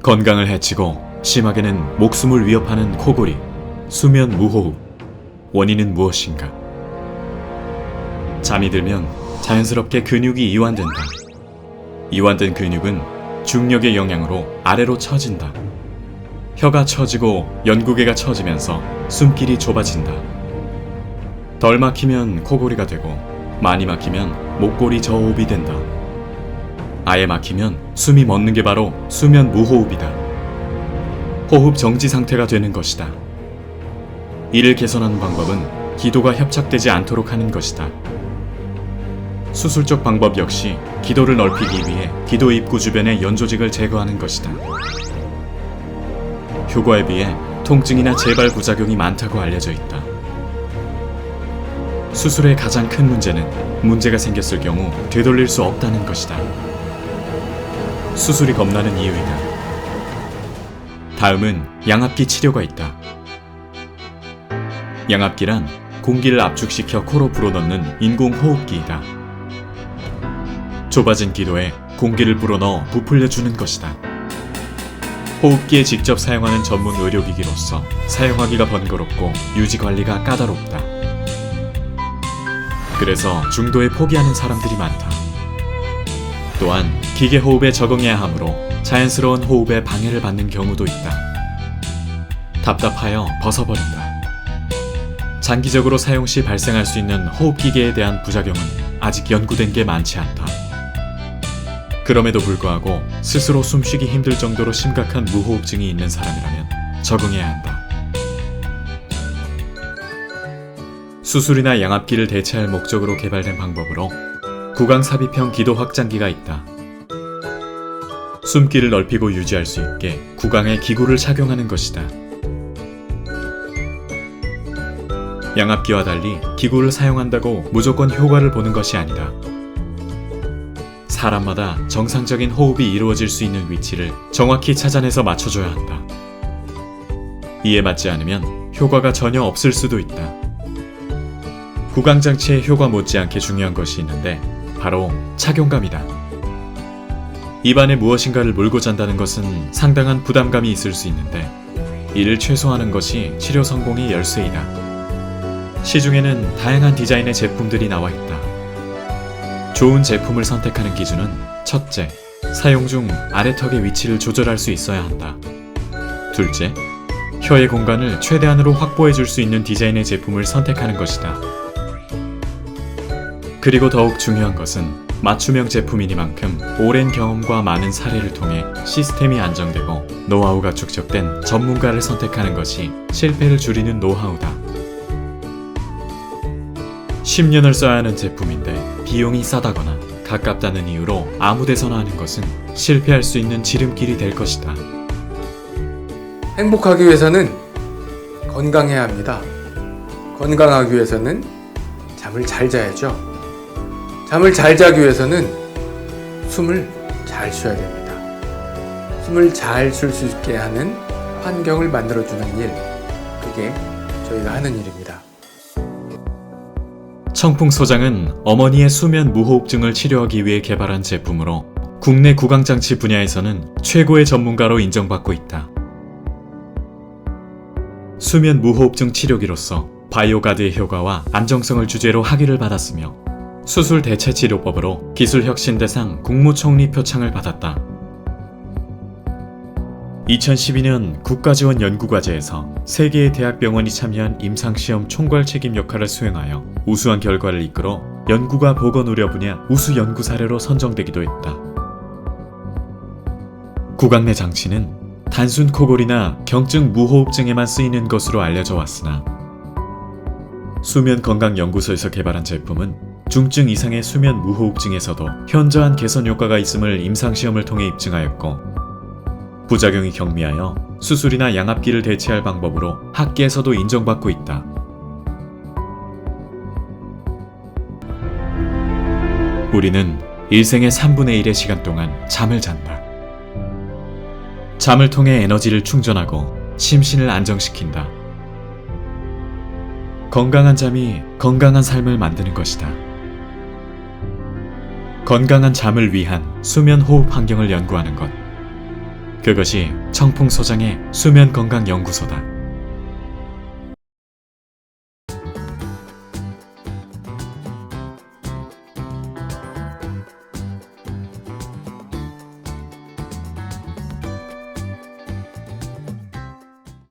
건강을 해치고 심하게는 목숨을 위협하는 코골이, 수면 무호흡. 원인은 무엇인가? 잠이 들면 자연스럽게 근육이 이완된다. 이완된 근육은 중력의 영향으로 아래로 처진다. 혀가 처지고 연구개가 처지면서 숨길이 좁아진다. 덜 막히면 코골이가 되고 많이 막히면 목골이 저호흡이 된다. 아예 막히면 숨이 멎는 게 바로 수면 무호흡이다. 호흡 정지 상태가 되는 것이다. 이를 개선하는 방법은 기도가 협착되지 않도록 하는 것이다. 수술적 방법 역시 기도를 넓히기 위해 기도 입구 주변의 연조직을 제거하는 것이다. 효과에 비해 통증이나 재발 부작용이 많다고 알려져 있다. 수술의 가장 큰 문제는 문제가 생겼을 경우 되돌릴 수 없다는 것이다. 수술이 겁나는 이유이다. 다음은 양압기 치료가 있다. 양압기란 공기를 압축시켜 코로 불어넣는 인공호흡기이다. 좁아진 기도에 공기를 불어넣어 부풀려주는 것이다. 호흡기에 직접 사용하는 전문 의료기기로서 사용하기가 번거롭고 유지관리가 까다롭다. 그래서 중도에 포기하는 사람들이 많다. 또한 기계 호흡에 적응해야 하므로 자연스러운 호흡에 방해를 받는 경우도 있다. 답답하여 벗어버린다. 장기적으로 사용 시 발생할 수 있는 호흡기계에 대한 부작용은 아직 연구된 게 많지 않다. 그럼에도 불구하고 스스로 숨쉬기 힘들 정도로 심각한 무호흡증이 있는 사람이라면 적응해야 한다. 수술이나 양압기를 대체할 목적으로 개발된 방법으로 구강삽입형 기도 확장기가 있다. 숨길을 넓히고 유지할 수 있게 구강에 기구를 착용하는 것이다. 양압기와 달리 기구를 사용한다고 무조건 효과를 보는 것이 아니다. 사람마다 정상적인 호흡이 이루어질 수 있는 위치를 정확히 찾아내서 맞춰줘야 한다. 이에 맞지 않으면 효과가 전혀 없을 수도 있다. 구강장치의 효과 못지않게 중요한 것이 있는데 바로 착용감이다. 입안에 무엇인가를 물고 잔다는 것은 상당한 부담감이 있을 수 있는데 이를 최소화하는 것이 치료 성공의 열쇠이다. 시중에는 다양한 디자인의 제품들이 나와 있다. 좋은 제품을 선택하는 기준은 첫째, 사용 중 아래턱의 위치를 조절할 수 있어야 한다. 둘째, 혀의 공간을 최대한으로 확보해 줄 수 있는 디자인의 제품을 선택하는 것이다. 그리고 더욱 중요한 것은 맞춤형 제품이니만큼 오랜 경험과 많은 사례를 통해 시스템이 안정되고 노하우가 축적된 전문가를 선택하는 것이 실패를 줄이는 노하우다. 10년을 써야 하는 제품인데 비용이 싸다거나 가깝다는 이유로 아무 데서나 하는 것은 실패할 수 있는 지름길이 될 것이다. 행복하기 위해서는 건강해야 합니다. 건강하기 위해서는 잠을 잘 자야죠. 잠을 잘 자기 위해서는 숨을 잘 쉬어야 됩니다. 숨을 잘 쉴 수 있게 하는 환경을 만들어주는 일, 그게 저희가 하는 일입니다. 청풍소장은 어머니의 수면 무호흡증을 치료하기 위해 개발한 제품으로 국내 구강장치 분야에서는 최고의 전문가로 인정받고 있다. 수면 무호흡증 치료기로서 바이오가드의 효과와 안정성을 주제로 학위를 받았으며 수술 대체 치료법으로 기술혁신대상 국무총리 표창을 받았다. 2012년 국가지원 연구과제에서 3개의 대학병원이 참여한 임상시험 총괄 책임 역할을 수행하여 우수한 결과를 이끌어 연구가 보건 의료 분야 우수 연구 사례로 선정되기도 했다. 구강 내 장치는 단순 코골이나 경증 무호흡증에만 쓰이는 것으로 알려져 왔으나 수면건강연구소에서 개발한 제품은 중증 이상의 수면 무호흡증에서도 현저한 개선 효과가 있음을 임상시험을 통해 입증하였고 부작용이 경미하여 수술이나 양압기를 대체할 방법으로 학계에서도 인정받고 있다. 우리는 일생의 3분의 1의 시간 동안 잠을 잔다. 잠을 통해 에너지를 충전하고 심신을 안정시킨다. 건강한 잠이 건강한 삶을 만드는 것이다. 건강한 잠을 위한 수면 호흡 환경을 연구하는 것. 그것이 청풍소장의 수면건강연구소다.